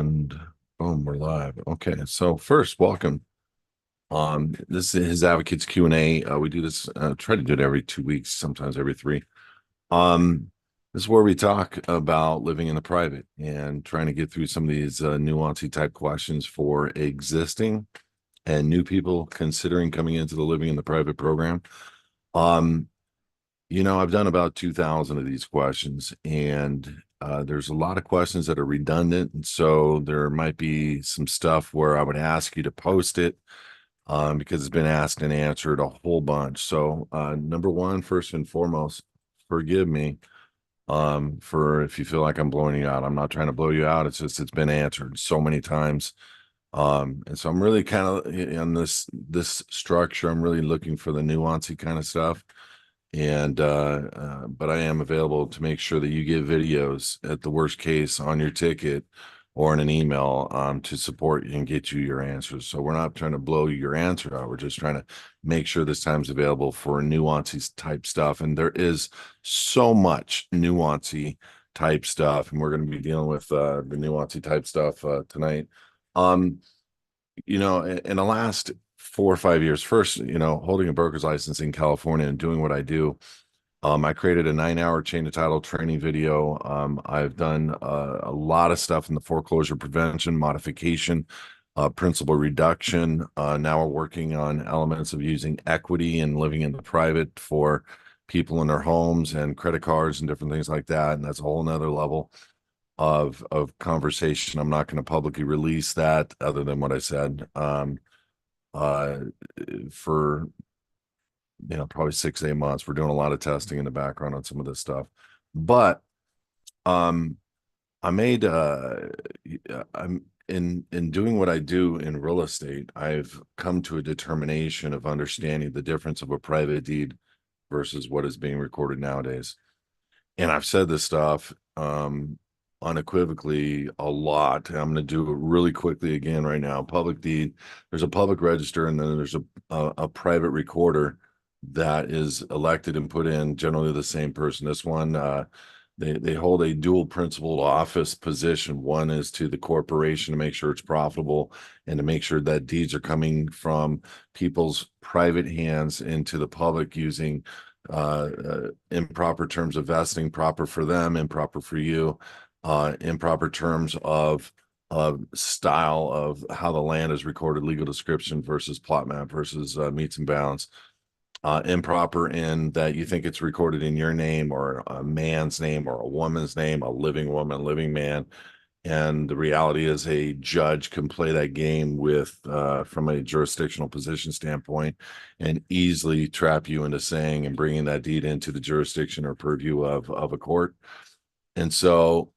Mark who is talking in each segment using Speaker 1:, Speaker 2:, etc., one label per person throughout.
Speaker 1: And boom, we're live. Okay, so first, welcome. This is his advocates Q&A. We do this, try to do it every 2 weeks, sometimes every three. This is where we talk about living in the private and trying to get through some of these nuancy type questions for existing and new people considering coming into the living in the private program. I've done about 2,000 of these questions, and there's a lot of questions that are redundant. And so there might be some stuff where I would ask you to post it because it's been asked and answered a whole bunch. So, number one, first and foremost, forgive me for if you feel like I'm blowing you out. I'm not trying to blow you out. It's just it's been answered so many times. And so I'm really kind of in this structure. I'm really looking for the nuancy kind of stuff. And but I am available to make sure that you get videos at the worst case on your ticket or in an email to support you and get you your answers. So we're not trying to blow your answer out. We're just trying to make sure this time's available for nuancy type stuff. And there is so much nuancy type stuff, and we're going to be dealing with the nuancy type stuff tonight. Um, in the last 4 or 5 years, first, holding a broker's license in California and doing what I do, I created a 9-hour chain of title training video. I've done a lot of stuff in the foreclosure prevention, modification, principal reduction. Now we're working on elements of using equity and living in the private for people in their homes and credit cards and different things like that. And that's a whole nother level of conversation. I'm not going to publicly release that other than what I said. Uh, for probably 6 to 8 months, we're doing a lot of testing in the background on some of this stuff. But um, I made I'm in doing what I do in real estate, I've come to a determination of understanding the difference of a private deed versus what is being recorded nowadays. And I've said this stuff unequivocally a lot. I'm going to do it really quickly again right now. Public deed, there's a public register, and then there's a private recorder that is elected and put in, generally the same person. This one, they hold a dual principled office position. One is to the corporation to make sure it's profitable and to make sure that deeds are coming from people's private hands into the public using improper terms of vesting, proper for them, improper for you, improper terms of style of how the land is recorded, legal description versus plot map versus meets and bounds. Improper in that you think it's recorded in your name or a man's name or a woman's name, a living woman, living man. And the reality is a judge can play that game with from a jurisdictional position standpoint and easily trap you into saying and bringing that deed into the jurisdiction or purview of a court. And so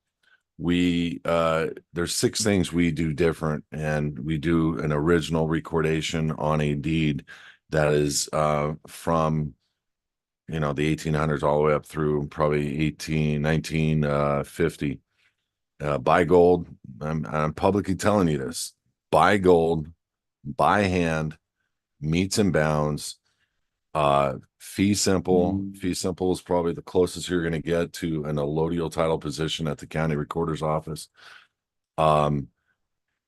Speaker 1: there's 6 things we do different, and we do an original recordation on a deed that is from the 1800s all the way up through probably 1950. Buy gold. I'm publicly telling you this. Buy gold, buy hand, meets and bounds. Fee simple. Fee simple is probably the closest you're going to get to an allodial title position at the county recorder's office.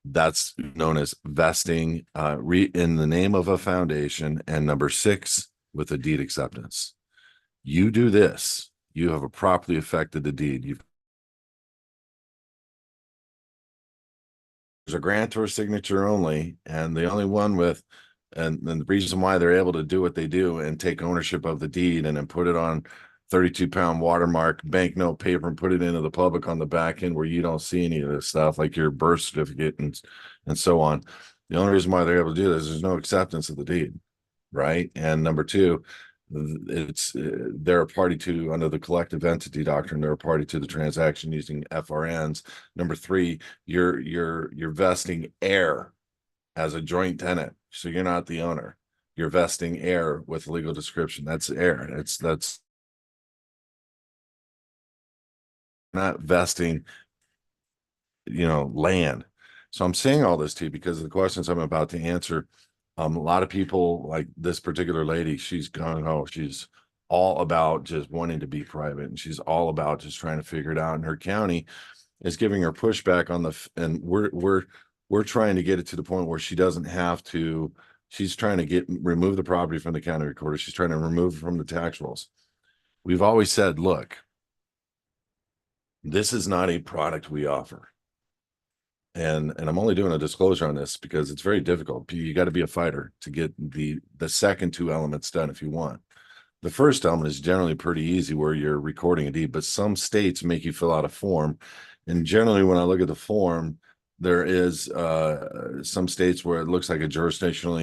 Speaker 1: That's known as vesting in the name of a foundation. And number 6, with a deed acceptance. You do this, you have properly affected the deed. There's a grantor signature only, and the only one with, and the reason why they're able to do what they do and take ownership of the deed and then put it on 32-pound watermark banknote paper and put it into the public on the back end where you don't see any of this stuff, like your birth certificate and so on. The only reason why they're able to do this is there's no acceptance of the deed, right? And number 2, it's they're a party to, under the collective entity doctrine, they're a party to the transaction using FRNs. Number 3, you're vesting heir as a joint tenant, so you're not the owner. You're vesting heir with legal description. That's heir. That's not vesting, land. So I'm saying all this to you because of the questions I'm about to answer. A lot of people, like this particular lady, she's gone, she's all about just wanting to be private, and she's all about just trying to figure it out in her county. is giving her pushback on and we're trying to get it to the point where she doesn't have to. She's trying to remove the property from the county recorder. She's trying to remove it from the tax rolls. We've always said, look, this is not a product we offer. And I'm only doing a disclosure on this because it's very difficult. You got to be a fighter to get the second two elements done if you want. The first element is generally pretty easy where you're recording a deed, but some states make you fill out a form. And generally, when I look at the form, there is some states where it looks like a jurisdictional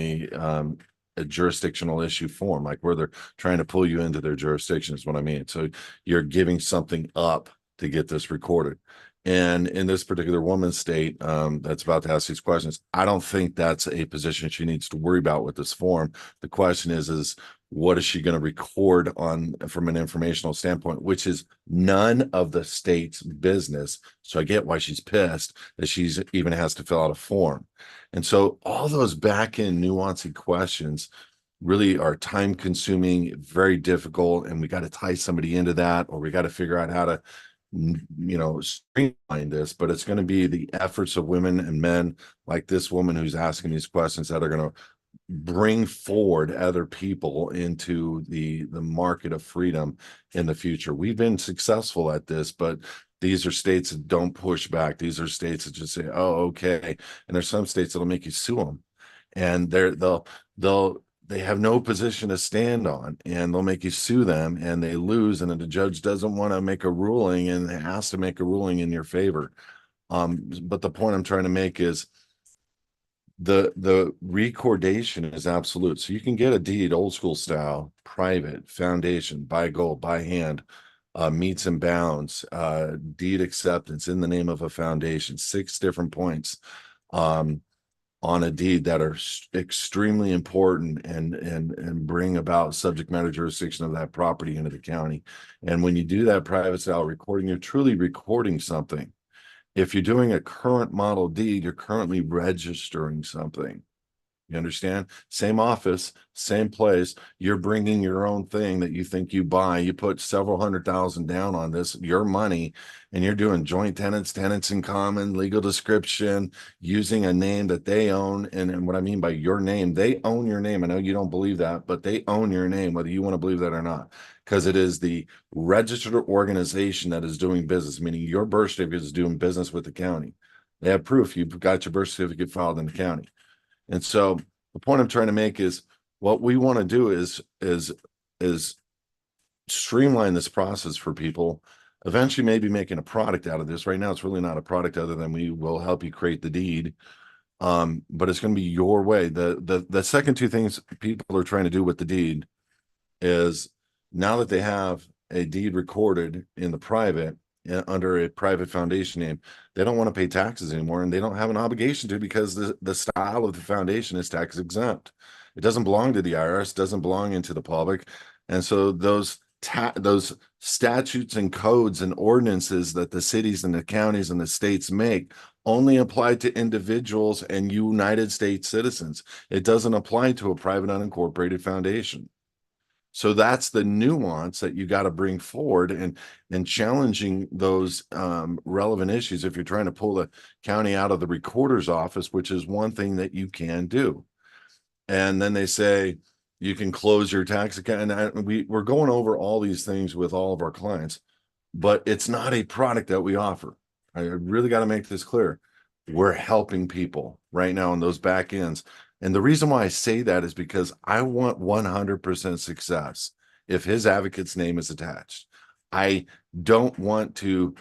Speaker 1: issue form, like where they're trying to pull you into their jurisdiction is what I mean. So you're giving something up to get this recorded. And in this particular woman's state that's about to ask these questions, I don't think that's a position she needs to worry about with this form. The question is what is she going to record on from an informational standpoint, which is none of the state's business. So I get why she's pissed that she's even has to fill out a form. And so all those back end nuanced questions really are time consuming, very difficult. And we got to tie somebody into that, or we got to figure out how to streamline this, but it's going to be the efforts of women and men like this woman who's asking these questions that are going to bring forward other people into the market of freedom in the future. We've been successful at this, but these are states that don't push back. These are states that just say, oh, okay. And there's some states that'll make you sue them. And they have no position to stand on, and they'll make you sue them, and they lose, and then the judge doesn't want to make a ruling and has to make a ruling in your favor. But the point I'm trying to make is the recordation is absolute. So you can get a deed old school style, private, foundation, by gold, by hand, meets and bounds, deed acceptance in the name of a foundation, 6 different points on a deed that are extremely important and bring about subject matter jurisdiction of that property into the county. And when you do that private style recording, you're truly recording something. If you're doing a current model deed, you're currently registering something. You understand? Same office, same place. You're bringing your own thing that you think you buy. You put several $100,000 down on this, your money, and you're doing joint tenants, tenants in common, legal description, using a name that they own. And what I mean by your name, they own your name. I know you don't believe that, but they own your name, whether you want to believe that or not, because it is the registered organization that is doing business, meaning your birth certificate is doing business with the county. They have proof you've got your birth certificate filed in the county. And so the point I'm trying to make is what we want to do is streamline this process for people, eventually maybe making a product out of this. Right now, it's really not a product other than we will help you create the deed. But it's going to be your way. The second two things people are trying to do with the deed is now that they have a deed recorded in the private, under a private foundation name, they don't want to pay taxes anymore, and they don't have an obligation to, because the style of the foundation is tax exempt. It doesn't belong to the IRS, doesn't belong into the public. And so those statutes and codes and ordinances that the cities and the counties and the states make only apply to individuals and United States citizens. It doesn't apply to a private unincorporated foundation. So that's the nuance that you got to bring forward, and challenging those relevant issues if you're trying to pull the county out of the recorder's office, which is one thing that you can do. And then they say you can close your tax account. And we're going over all these things with all of our clients, but it's not a product that we offer. I really got to make this clear. We're helping people right now on those back ends. And the reason why I say that is because I want 100% success if HISadvocates' name is attached. I don't want to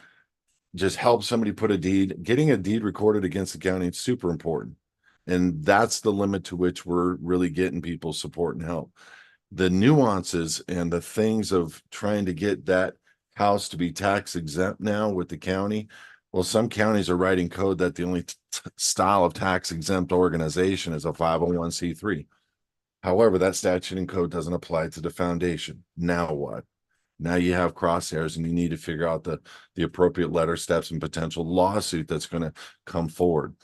Speaker 1: just help somebody put a deed. Getting a deed recorded against the county is super important. And that's the limit to which we're really getting people's support and help. The nuances and the things of trying to get that house to be tax exempt now with the county. Well, some counties are writing code that the only style of tax exempt organization is a 501c3. However, that statute and code doesn't apply to the foundation. Now what? Now you have crosshairs, and you need to figure out the appropriate letter steps and potential lawsuit that's going to come forward.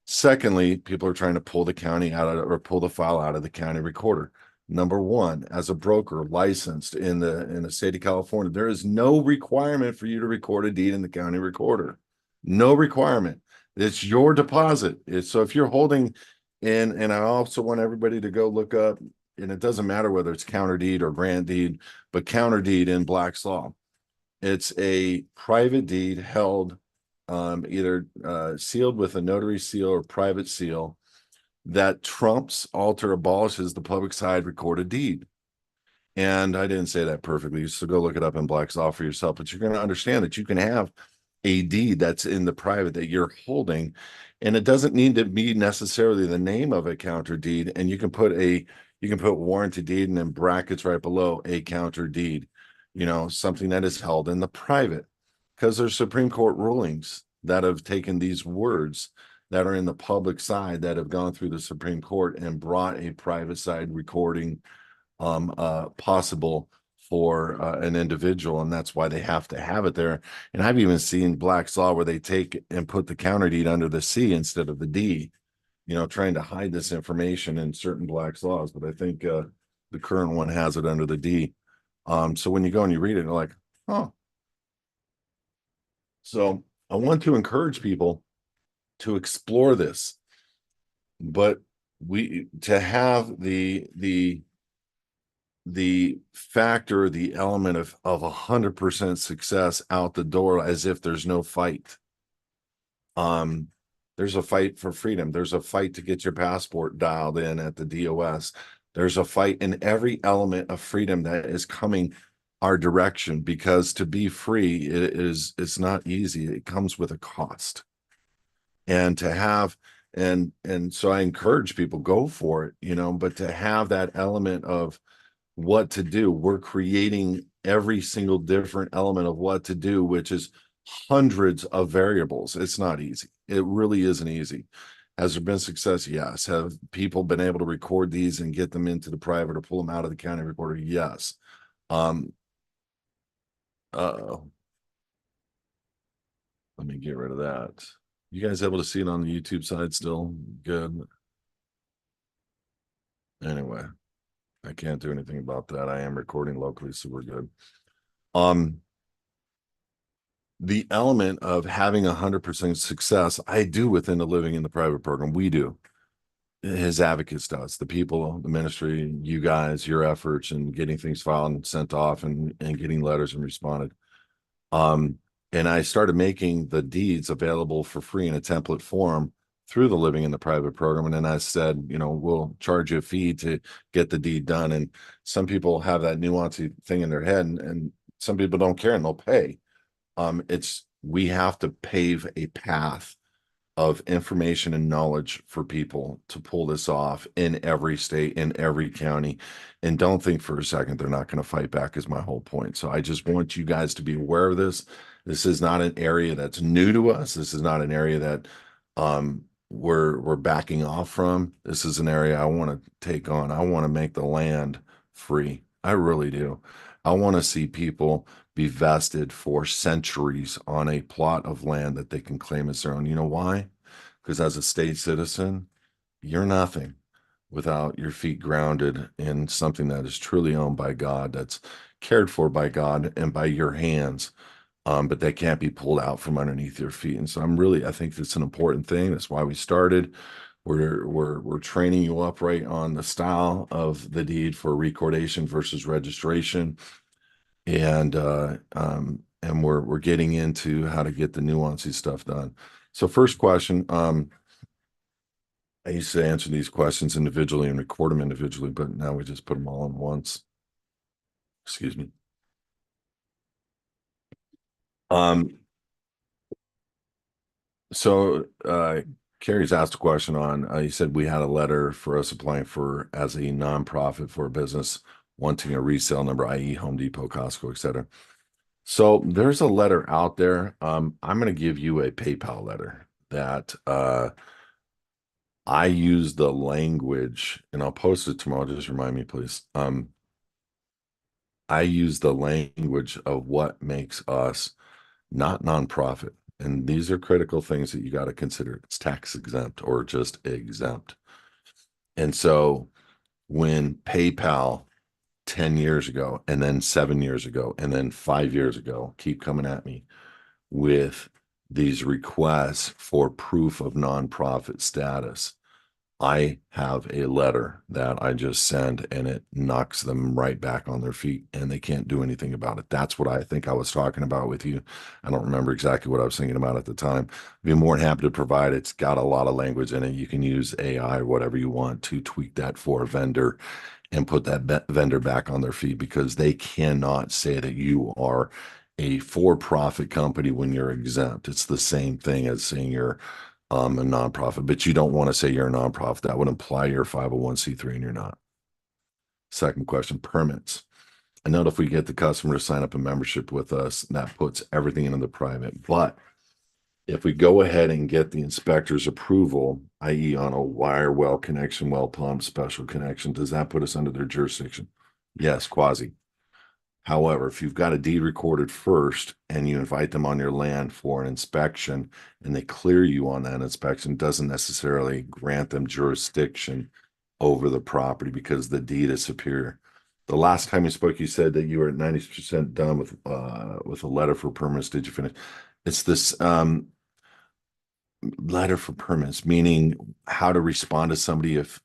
Speaker 1: Secondly, people are trying to pull the county out of, or pull the file out of the county recorder. Number one, as a broker licensed in the state of California, there is no requirement for you to record a deed in the county recorder. No requirement. It's your deposit. So if you're holding, and I also want everybody to go look up, and it doesn't matter whether it's counter deed or grant deed, but counter deed in Black's Law. It's a private deed held either sealed with a notary seal or private seal that trumps, alter, abolishes the public side recorded deed. And I didn't say that perfectly, so go look it up in Black's Law for yourself. But you're going to understand that you can have a deed that's in the private that you're holding, and it doesn't need to be necessarily the name of a counter deed. And you can put warranty deed and then brackets right below a counter deed, something that is held in the private, because there's Supreme Court rulings that have taken these words that are in the public side that have gone through the Supreme Court and brought a private side recording possible for an individual, and that's why they have to have it there. And I've even seen Black's Law where they take and put the counter deed under the C instead of the D, trying to hide this information in certain Black's Laws. But I think the current one has it under the D. So when you go and you read it, you're like, oh. So I want to encourage people to explore this, but we to have the factor, the element of 100% success out the door, as if there's no fight. Um, there's a fight for freedom. There's a fight to get your passport dialed in at the DOS. There's a fight in every element of freedom that is coming our direction, because to be free, it's not easy. It comes with a cost. And to have and so I encourage people, go for it, but to have that element of what to do. We're creating every single different element of what to do, which is hundreds of variables. It's not easy. It really isn't easy. Has there been success? Yes. Have people been able to record these and get them into the private or pull them out of the county recorder? Yes. Um, let me get rid of that. You guys able to see it on the YouTube side still? Good. Anyway, I can't do anything about that. I am recording locally, so we're good. The element of having 100% success, I do within the living in the private program. We do. HISAdvocates does. The people, the ministry, you guys, your efforts and getting things filed and sent off and getting letters and responded. Um, and I started making the deeds available for free in a template form through the living in the private program. And then I said, we'll charge you a fee to get the deed done. And some people have that nuancey thing in their head, and some people don't care and they'll pay. We have to pave a path of information and knowledge for people to pull this off in every state, in every county. And don't think for a second they're not going to fight back, is my whole point. So I just want you guys to be aware of this. This is not an area that's new to us. This is not an area that we're backing off from. This is an area I want to take on. I want to make the land free. I really do. I want to see people be vested for centuries on a plot of land that they can claim as their own. You know why? Because as a state citizen, you're nothing without your feet grounded in something that is truly owned by God, that's cared for by God and by your hands. But they can't be pulled out from underneath your feet. And so I think that's an important thing. That's why we started. We're training you up right on the style of the deed for recordation versus registration, and we're getting into how to get the nuancy stuff done. So first question, I used to answer these questions individually and record them individually, but now we just put them all in once. Excuse me. So Carrie's asked a question on, you said we had a letter for us applying for as a nonprofit for a business wanting a resale number, i.e. Home Depot, Costco, etc. So there's a letter out there. I'm going to give you a PayPal letter that I use the language, and I'll post it tomorrow. Just remind me, please. I use the language of what makes us not nonprofit. And these are critical things that you got to consider. It's tax exempt or just exempt. And so when PayPal 10 years ago, and then 7 years ago, and then 5 years ago keep coming at me with these requests for proof of nonprofit status. I have a letter that I just send and it knocks them right back on their feet and they can't do anything about it. That's what I think I was talking about with you. I don't remember exactly what I was thinking about at the time. I'd be more than happy to provide. It's got a lot of language in it. You can use AI or whatever you want to tweak that for a vendor and put that vendor back on their feet, because they cannot say that you are a for-profit company when you're exempt. It's the same thing as saying you're a nonprofit, but you don't want to say you're a nonprofit. That would imply you're a 501c3 and you're not. Second question, permits. I know if we get the customer to sign up a membership with us, that puts everything into the private. But if we go ahead and get the inspector's approval, i.e. on a wire well connection, well pump, special connection, does that put us under their jurisdiction? Yes, quasi. However, if you've got a deed recorded first and you invite them on your land for an inspection and they clear you on that inspection, doesn't necessarily grant them jurisdiction over the property because the deed is superior. The last time you spoke, you said that you were at 90% done with a letter for permits. Did you finish? It's this letter for permits, meaning how to respond to somebody if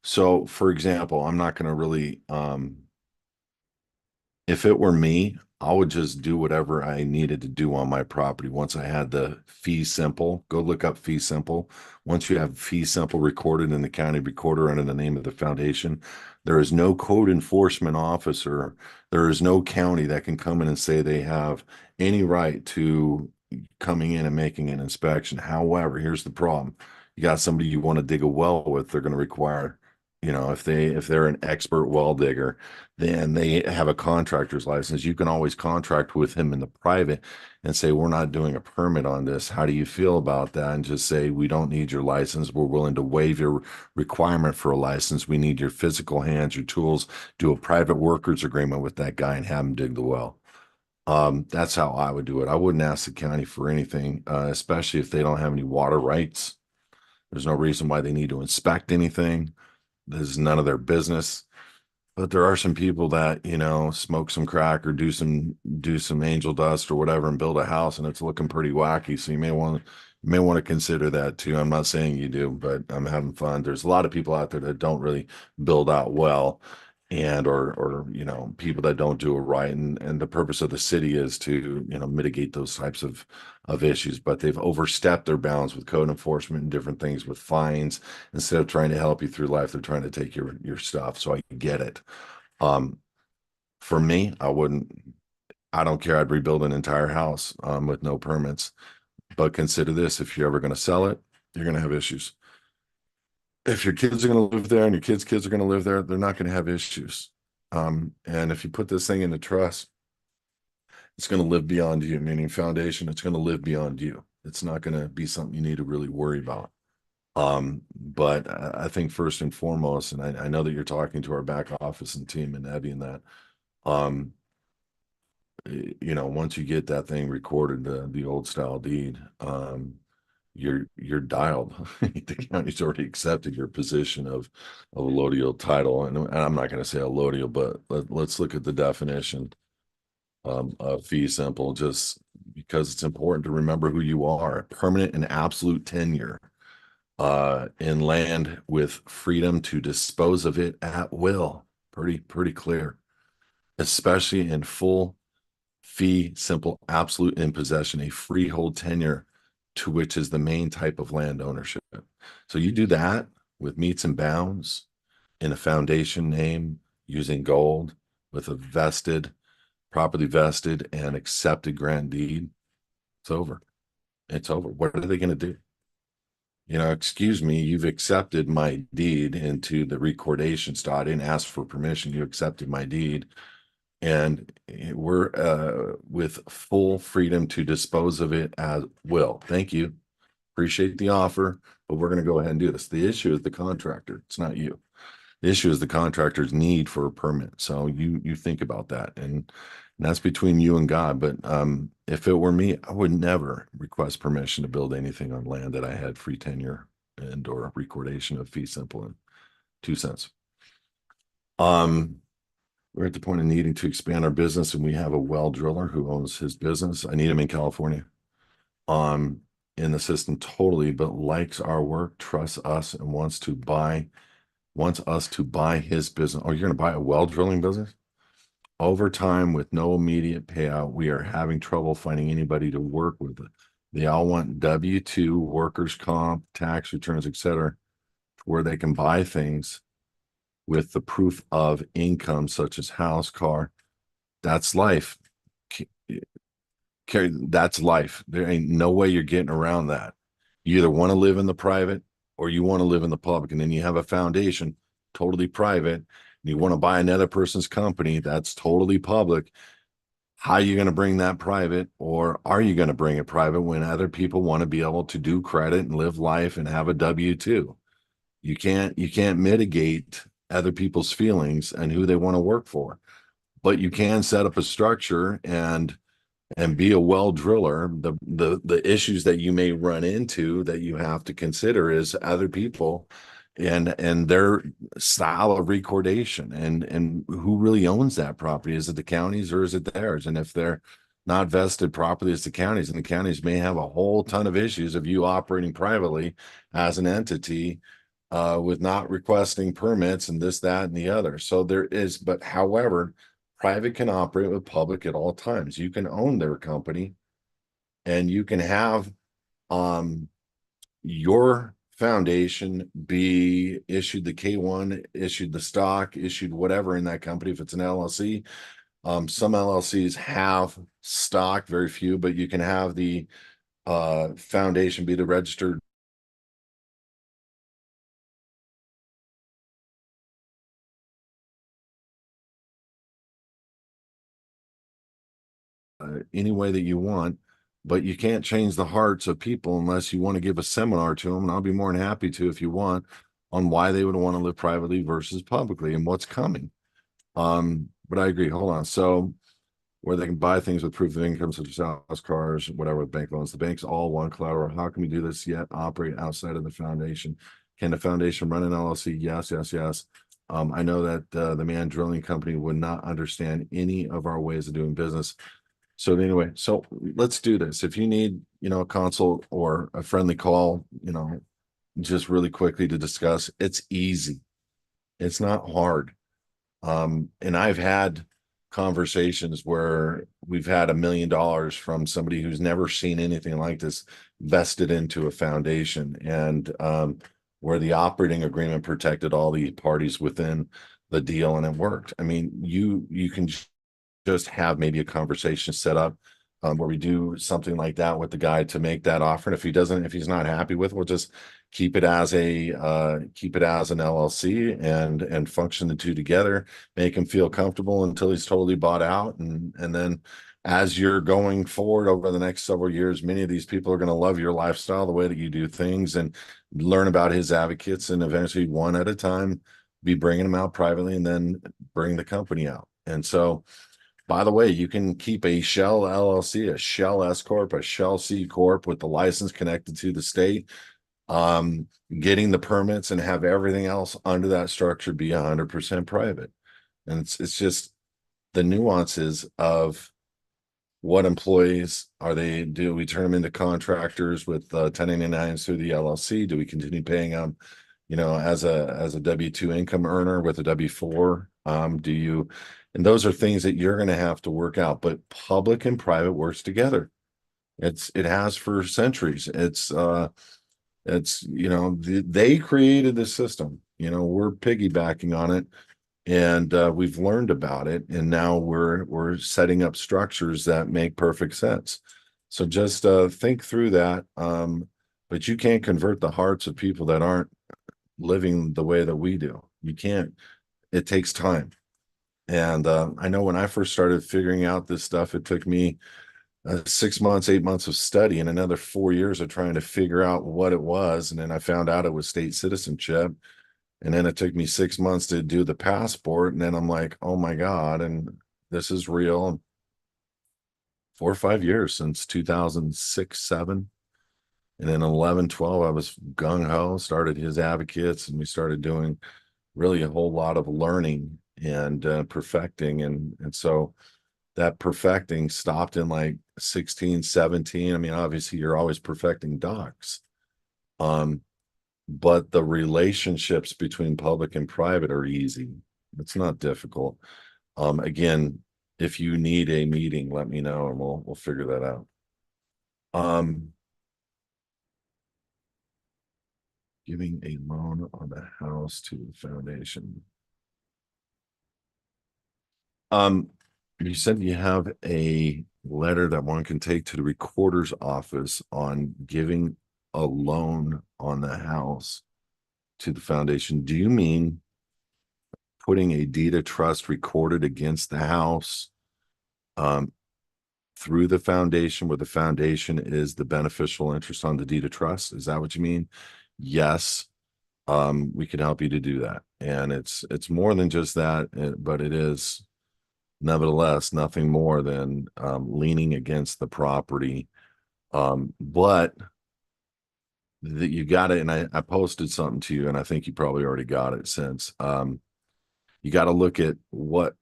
Speaker 1: so, for example, I'm not going to really if it were me, I would just do whatever I needed to do on my property. Once I had the fee simple, go look up fee simple. Once you have fee simple recorded in the county recorder under the name of the foundation, there is no code enforcement officer. There is no county that can come in and say they have any right to coming in and making an inspection. However, here's the problem. You got somebody you want to dig a well with, they're going to require, if they're an expert well digger, then they have a contractor's license. You can always contract with him in the private and say, we're not doing a permit on this. How do you feel about that? And just say, we don't need your license. We're willing to waive your requirement for a license. We need your physical hands, your tools, do a private workers agreement with that guy and have him dig the well. That's how I would do it. I wouldn't ask the county for anything, especially if they don't have any water rights. There's no reason why they need to inspect anything. This is none of their business. But there are some people that, smoke some crack or do some angel dust or whatever and build a house and it's looking pretty wacky. So you may want to consider that too. I'm not saying you do, but I'm having fun. There's a lot of people out there that don't really build out well, and or people that don't do it right. And the purpose of the city is to, mitigate those types of issues, but they've overstepped their bounds with code enforcement and different things with fines. Instead of trying to help you through life, they're trying to take your stuff. So I get it. Um, for me, I don't care. I'd rebuild an entire house with no permits. But consider this, if you're ever going to sell it, you're going to have issues. If your kids are going to live there and your kids are going to live there, they're not going to have issues. And if you put this thing into trust, it's going to live beyond you, meaning foundation, it's going to live beyond you. It's not going to be something you need to really worry about. But I think first and foremost, and I know that you're talking to our back office and team and Abby and that, um, once you get that thing recorded, the old style deed, you're dialed. The county's already accepted your position of allodial title, and I'm not going to say allodial, but let's look at the definition of fee simple, just because it's important to remember who you are. Permanent and absolute tenure in land with freedom to dispose of it at will. Pretty clear, especially in full fee simple absolute in possession, a freehold tenure to which is the main type of land ownership. So you do that with meets and bounds in a foundation name using gold with a properly vested and accepted grant deed. It's over. It's over. What are they going to do? Excuse me, you've accepted my deed into the recordation style. I didn't ask for permission. You accepted my deed. And we're with full freedom to dispose of it as will. Thank you. Appreciate the offer, but we're going to go ahead and do this. The issue is the contractor. It's not you. The issue is the contractor's need for a permit. So you think about that, and that's between you and God. But if it were me, I would never request permission to build anything on land that I had free tenure and or recordation of fee simple in 2 cents. We're at the point of needing to expand our business, and we have a well driller who owns his business. I need him in California. um in the system totally, but likes our work, trusts us, and wants us to buy his business. Oh, you're going to buy a well drilling business? Over time, with no immediate payout, we are having trouble finding anybody to work with it. They all want W-2, workers' comp, tax returns, etc., where they can buy things with the proof of income, such as house, car. That's life. That's life. There ain't no way you're getting around that. You either want to live in the private or you want to live in the public. And then you have a foundation, totally private, and you want to buy another person's company that's totally public. How are you going to bring that private, or are you going to bring it private when other people want to be able to do credit and live life and have a W-2? You can't mitigate other people's feelings and who they want to work for, but you can set up a structure and be a well driller. The issues that you may run into that you have to consider is other people and their style of recordation and who really owns that property. Is it the counties or is it theirs? And if they're not vested properly, it's the counties, and the counties may have a whole ton of issues of you operating privately as an entity, with not requesting permits and this, that, and the other. So there is, but however, private can operate with public at all times. You can own their company and you can have your foundation be issued the K1, issued the stock, issued whatever in that company if it's an LLC. Some LLCs have stock, very few, but you can have the foundation be the registered any way that you want, but you can't change the hearts of people unless you want to give a seminar to them. And I'll be more than happy to, if you want, on why they would want to live privately versus publicly and what's coming. But I agree. Hold on. So where they can buy things with proof of income, such as house, cars, whatever, with bank loans. The banks all want collateral. How can we do this yet operate outside of the foundation? Can the foundation run an LLC? Yes, yes, yes. I know that the man drilling company would not understand any of our ways of doing business. So anyway, so let's do this. If you need, a consult or a friendly call, just really quickly to discuss, it's easy. It's not hard. And I've had conversations where we've had $1 million from somebody who's never seen anything like this vested into a foundation, and where the operating agreement protected all the parties within the deal and it worked. I mean, you can just have maybe a conversation set up, where we do something like that with the guy to make that offer. And if he's not happy with, we'll just keep it as an LLC and function the two together, make him feel comfortable until he's totally bought out. And then as you're going forward over the next several years, many of these people are going to love your lifestyle, the way that you do things, and learn about HISAdvocates, and eventually one at a time be bringing them out privately and then bring the company out. And so, by the way, you can keep a shell LLC, a shell S corp, a shell C corp with the license connected to the state, getting the permits and have everything else under that structure be 100% private. And it's just the nuances of what employees are they, do we turn them into contractors with 1099s through the LLC? Do we continue paying them, as a W-2 income earner with a W-4? And those are things that you're going to have to work out, but public and private works together. It has for centuries. They created the system, we're piggybacking on it, and we've learned about it, and now we're setting up structures that make perfect sense. So just think through that. But you can't convert the hearts of people that aren't living the way that we do. You can't. It takes time. And I know when I first started figuring out this stuff, it took me 6 months, 8 months of study and another 4 years of trying to figure out what it was. And then I found out it was state citizenship. And then it took me 6 months to do the passport. And then I'm like, oh my God, and this is real. 4 or 5 years since 2006, 7. And then 11, 12, I was gung ho, started HISAdvocates, and we started doing really a whole lot of learning and perfecting. And so that perfecting stopped in like 16, 17. I mean, obviously you're always perfecting docs. Um, but the relationships between public and private are easy. It's not difficult. Again, if you need a meeting, let me know and we'll figure that out. Um, giving a loan on the house to the foundation. Um, you said you have a letter that one can take to the recorder's office on giving a loan on the house to the foundation. Do you mean putting a deed of trust recorded against the house um, through the foundation, where the foundation is the beneficial interest on the deed of trust? Is that what you mean? Yes. We can help you to do that. And it's more than just that, but it is nevertheless nothing more than leaning against the property. But that you got it, and I posted something to you, and I think you probably already got it since. You got to look at what,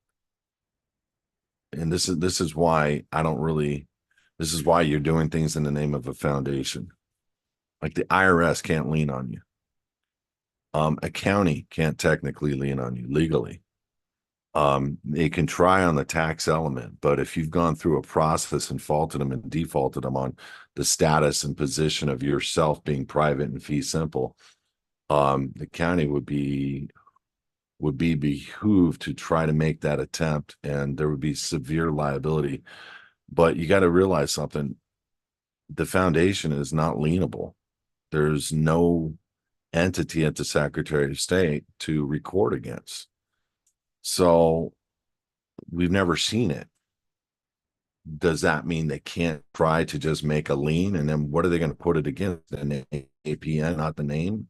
Speaker 1: and this is why I don't really, this is why you're doing things in the name of a foundation. Like the IRS can't lien on you. A county can't technically lien on you legally. They can try on the tax element, but if you've gone through a process and faulted them and defaulted them on the status and position of yourself being private and fee simple, the county would be behooved to try to make that attempt, and there would be severe liability. But you got to realize something: the foundation is not lienable. There's no entity at the Secretary of State to record against. So we've never seen it. Does that mean they can't try to just make a lien? And then what are they going to put it against? An APN, not the name.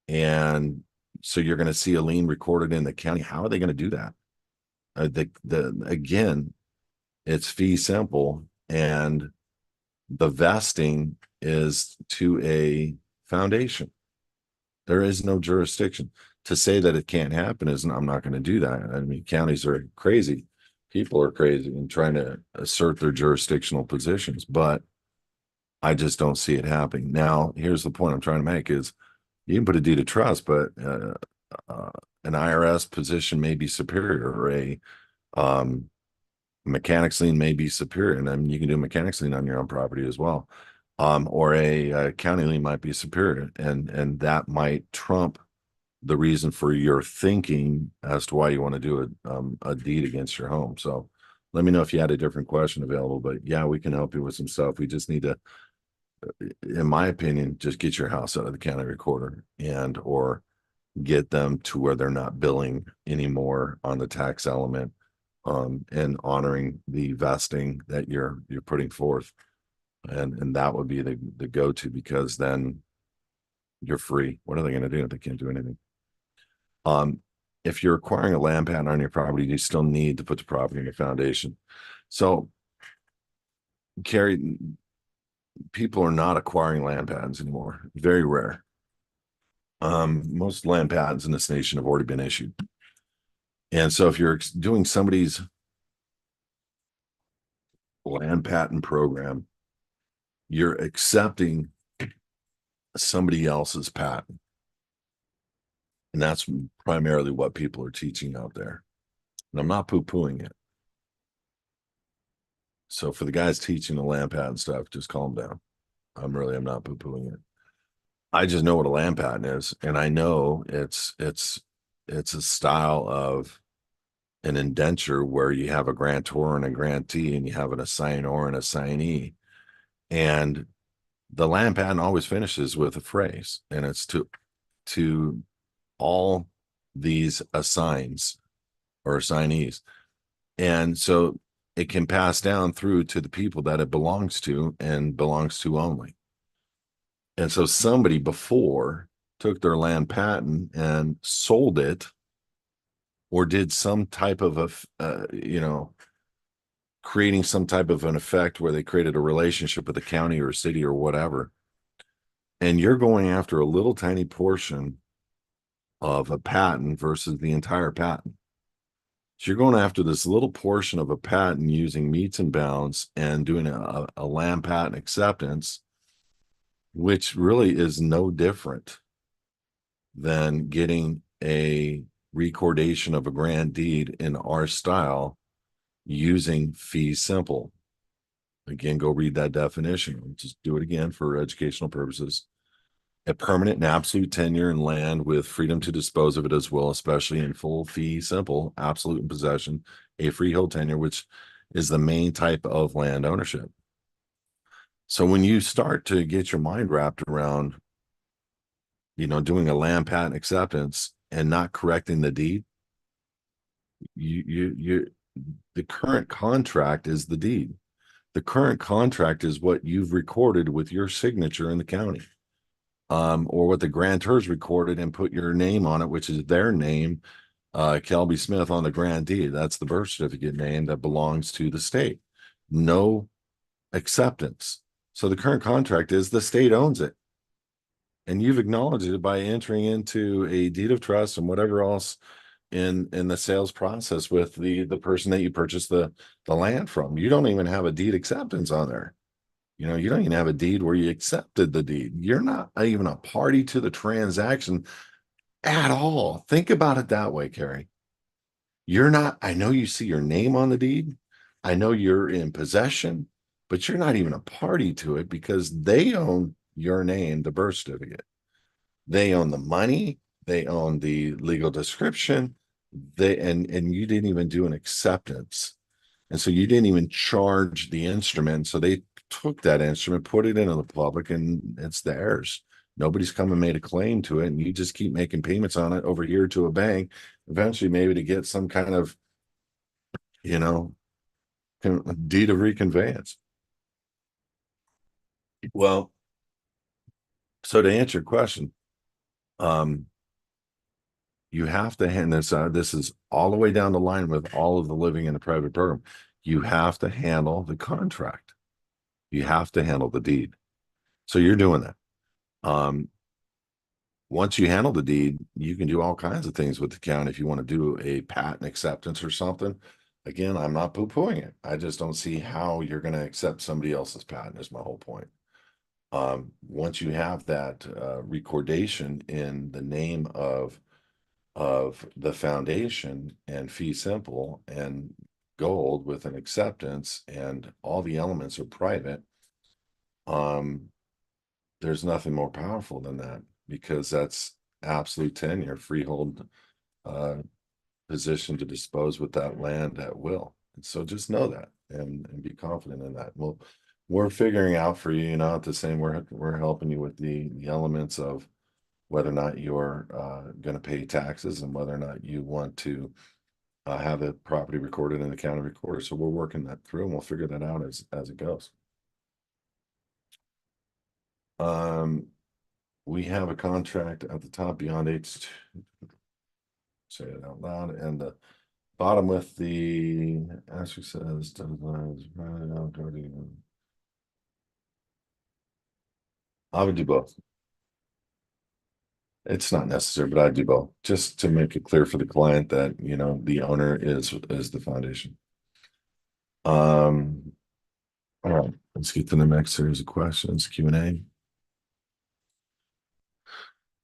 Speaker 1: And so you're going to see a lien recorded in the county. How are they going to do that? Again, it's fee simple, and the vesting is to a foundation. There is no jurisdiction. To say that it can't happen is, I'm not going to do that. I mean, counties are crazy. People are crazy and trying to assert their jurisdictional positions, but I just don't see it happening. Now, here's the point I'm trying to make is you can put a deed of trust, but uh, an IRS position may be superior, or a um, mechanics lien may be superior, and then you can do a mechanics lien on your own property as well. Or a county lien might be superior, and that might trump the reason for your thinking as to why you want to do a deed against your home. So let me know if you had a different question available, but yeah, we can help you with some stuff. We just need to, in my opinion, just get your house out of the county recorder, and or get them to where they're not billing anymore on the tax element, and honoring the vesting that you're putting forth. And that would be the go-to, because then you're free. What are they going to do if they can't do anything? Um, if you're acquiring a land patent on your property, you still need to put the property in the foundation. So, Carrie, people are not acquiring land patents anymore. Very rare. Most land patents in this nation have already been issued. And so if you're doing somebody's land patent program, you're accepting somebody else's patent. And that's primarily what people are teaching out there. And I'm not poo-pooing it. So for the guys teaching the land patent stuff, just calm down. I'm not poo-pooing it. I just know what a land patent is, and I know it's a style of an indenture where you have a grantor and a grantee, and you have an assignor and assignee. And the land patent always finishes with a phrase, and it's to all these assigns or assignees. And so it can pass down through to the people that it belongs to, and belongs to only. And so somebody before took their land patent and sold it, or did some type of creating some type of an effect where they created a relationship with a county or a city or whatever. And you're going after a little tiny portion of a patent versus the entire patent. So you're going after this little portion of a patent using meets and bounds and doing a land patent acceptance, which really is no different than getting a recordation of a grand deed in our style using fee simple. Again, go read that definition. I'll just do it again for educational purposes. A permanent and absolute tenure in land with freedom to dispose of it as well, especially in full fee simple, absolute in possession, a freehold tenure, which is the main type of land ownership. So when you start to get your mind wrapped around, doing a land patent acceptance and not correcting the deed, the current contract is the deed. The current contract is what you've recorded with your signature in the county, or what the grantor's recorded and put your name on it, which is their name, Kelby Smith, on the grand deed. That's the birth certificate name that belongs to the state. No acceptance. So the current contract is the state owns it. And you've acknowledged it by entering into a deed of trust and whatever else in the sales process with the person that you purchased the land from. You don't even have a deed acceptance on there. You don't even have a deed where you accepted the deed. You're not even a party to the transaction at all. Think about it that way, Carrie. You're not, I know you see your name on the deed. I know you're in possession, but you're not even a party to it because they own your name, the birth certificate. They own the money. They own the legal description. And you didn't even do an acceptance. And so you didn't even charge the instrument. So they took that instrument, put it into the public, and it's theirs. Nobody's come and made a claim to it. And you just keep making payments on it over here to a bank, eventually maybe to get some kind of, you know, deed of reconveyance. Well, so to answer your question, um, you have to hand this out. This is all the way down the line with all of the living in the private program. You have to handle the contract. You have to handle the deed. So you're doing that. Once you handle the deed, you can do all kinds of things with the county. If you want to do a patent acceptance or something, again, I'm not poo-pooing it. I just don't see how you're going to accept somebody else's patent is my whole point. Once you have that recordation in the name of the foundation and fee simple and gold with an acceptance and all the elements are private, there's nothing more powerful than that because that's absolute tenure, freehold position to dispose with that land at will. And so just know that and be confident in that. Well, we're figuring out for you, at the same, we're helping you with the elements of whether or not you're going to pay taxes and whether or not you want to have the property recorded in the county recorder. So we're working that through and we'll figure that out as it goes. We have a contract at the top beyond H2, say it out loud, and the bottom with the asterisk says I would do both. It's not necessary, but I do both just to make it clear for the client that the owner is the foundation. All right, let's get to the next series of questions, Q&A.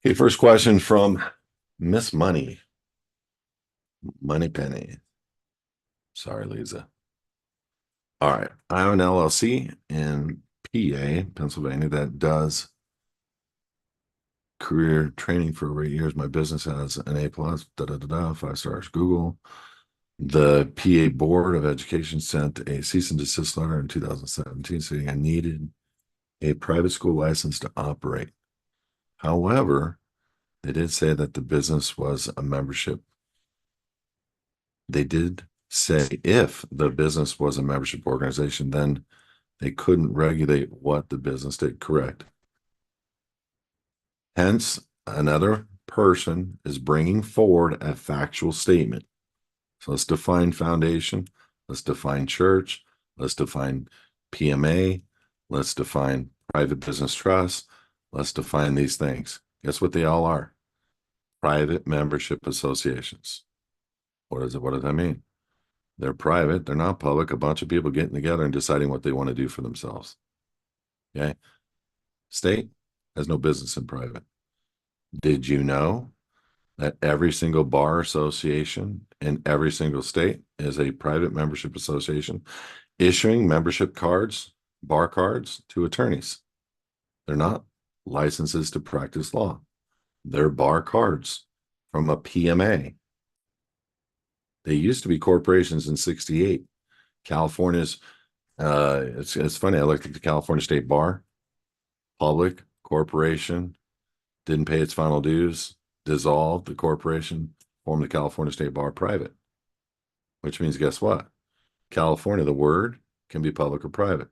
Speaker 1: Okay, first question from Miss Money Penny. Sorry, Lisa. All right, I have an LLC in PA, Pennsylvania, that does career training for over 8 years. My business has an A+, 5 stars Google. The PA Board of Education sent a cease and desist letter in 2017 saying I needed a private school license to operate. However, they did say that the business was a membership. They did say if the business was a membership organization, then they couldn't regulate what the business did. Correct. Hence, another person is bringing forward a factual statement. So let's define foundation. Let's define church. Let's define PMA. Let's define private business trust. Let's define these things. Guess what they all are? Private membership associations. What does that mean? They're private. They're not public. A bunch of people getting together and deciding what they want to do for themselves. Okay. State has no business in private. Did you know that every single bar association in every single state is a private membership association issuing membership cards, bar cards to attorneys? They're not licenses to practice law. They're bar cards from a PMA. They used to be corporations in 68. California's, it's funny. I looked at the California State Bar, public corporation, didn't pay its final dues, dissolved the corporation, formed the California State Bar private, which means guess what? California, the word can be public or private,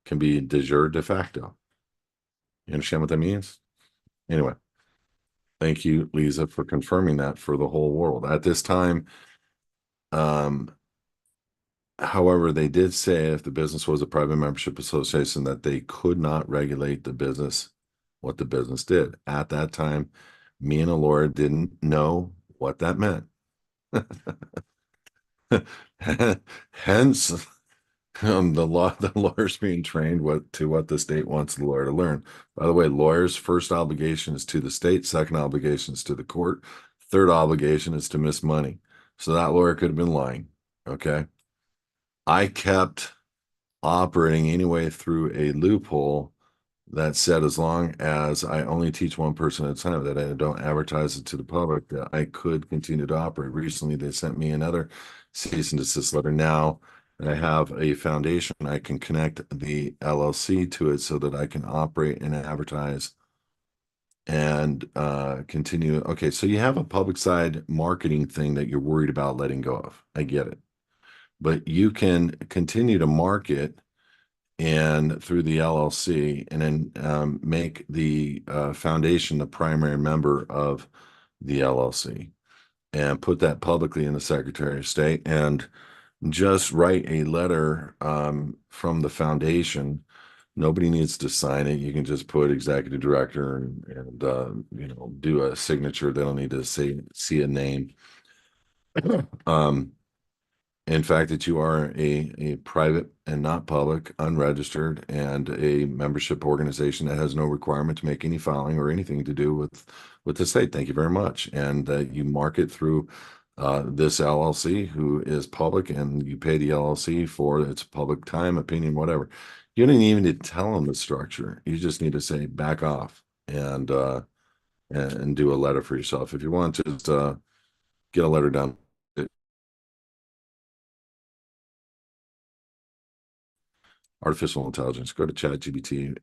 Speaker 1: can be de jure, de facto. You understand what that means? Anyway, thank you, Lisa, for confirming that for the whole world. At this time, um, however, they did say if the business was a private membership association that they could not regulate the business, what the business did. At that time, me and a lawyer didn't know what that meant. Hence, the lawyer's being trained what the state wants the lawyer to learn. By the way, lawyers' first obligation is to the state, second obligation is to the court, third obligation is to miss money. So that lawyer could have been lying. Okay. I kept operating anyway through a loophole that said as long as I only teach one person at a time, that I don't advertise it to the public, that I could continue to operate. Recently, they sent me another cease and desist letter. Now that I have a foundation, I can connect the LLC to it so that I can operate and advertise and continue. Okay, so you have a public side marketing thing that you're worried about letting go of. I get it. But you can continue to market and through the LLC, and then make the foundation the primary member of the LLC, and put that publicly in the Secretary of State, and just write a letter from the foundation. Nobody needs to sign it. You can just put executive director and do a signature. They don't need to see a name. Um, in fact, that you are a private and not public, unregistered, and a membership organization that has no requirement to make any filing or anything to do with the state. Thank you very much. And you market through this LLC, who is public, and you pay the LLC for its public time, opinion, whatever. You don't even need to tell them the structure. You just need to say back off and do a letter for yourself. If you want to just get a letter done. Artificial intelligence. Go to ChatGPT.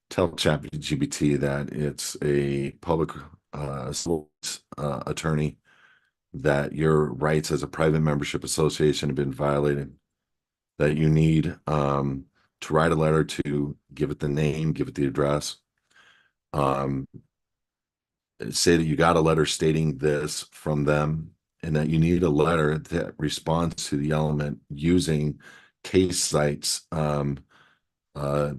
Speaker 1: Tell ChatGPT that it's a public attorney, that your rights as a private membership association have been violated, that you need to write a letter to give it the name, give it the address, um, say that you got a letter stating this from them, and that you need a letter that responds to the element using case sites that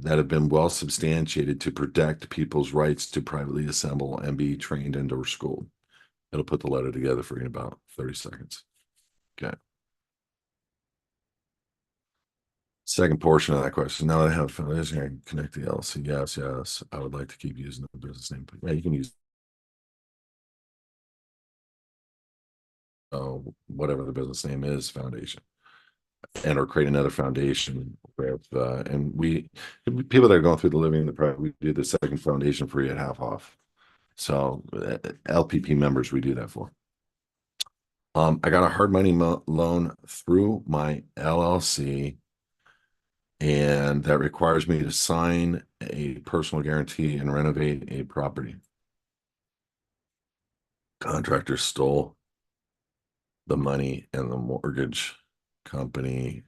Speaker 1: have been well substantiated to protect people's rights to privately assemble and be trained and or schooled. It'll put the letter together for you in about 30 seconds. Okay. Second portion of that question. Now that I have foundation, I can connect the LLC. Yes, yes. I would like to keep using the business name. But yeah, you can use whatever the business name is, foundation, and or create another foundation with and we people that are going through the living in the private, we do the second foundation free at half off. So LPP members, we do that for. I got a hard money loan through my LLC, and that requires me to sign a personal guarantee and renovate a property. Contractor stole the money and the mortgage company,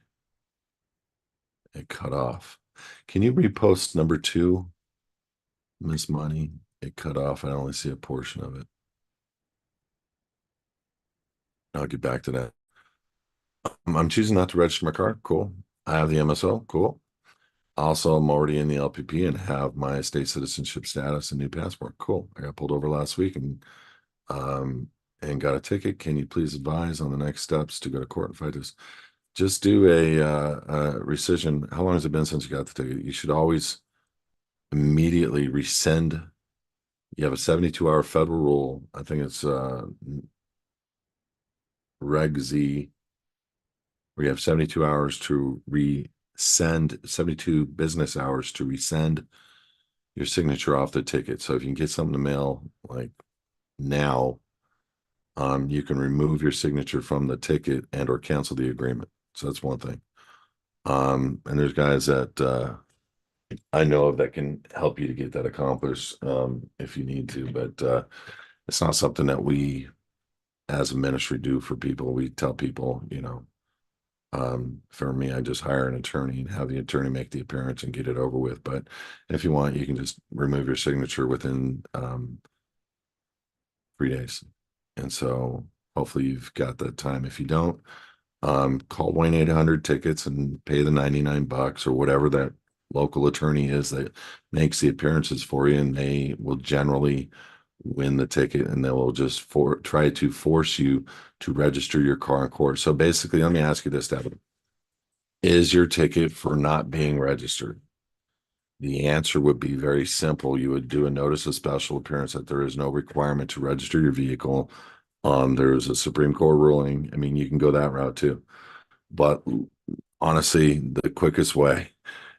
Speaker 1: it cut off. Can you repost number 2, Miss Money? It cut off. I only see a portion of it. I'll get back to that. I'm choosing not to register my car. Cool. I have the MSO. Cool. Also, I'm already in the LPP and have my state citizenship status and new passport. Cool. I got pulled over last week, and and got a ticket. Can you please advise on the next steps to go to court and fight this? Just do a rescission. How long has it been since you got the ticket? You should always immediately rescind. You have a 72-hour federal rule. I think it's Reg Z, where you have 72 hours to resend, 72 business hours to resend your signature off the ticket. So if you can get something to mail like now, you can remove your signature from the ticket and or cancel the agreement. So that's one thing. And there's guys that I know of that can help you to get that accomplished if you need to, but it's not something that we as a ministry do for people. We tell people, for me, I just hire an attorney and have the attorney make the appearance and get it over with. But if you want, you can just remove your signature within 3 days. And so hopefully you've got that time. If you don't, call 1-800-tickets and pay the $99 or whatever that local attorney is that makes the appearances for you, and they will generally win the ticket, and they will just try to force you to register your car in court. So basically, let me ask you this, Devin. Is your ticket for not being registered? The answer would be very simple. You would do a notice of special appearance that there is no requirement to register your vehicle. There's a Supreme Court ruling. I mean, you can go that route too. But honestly, the quickest way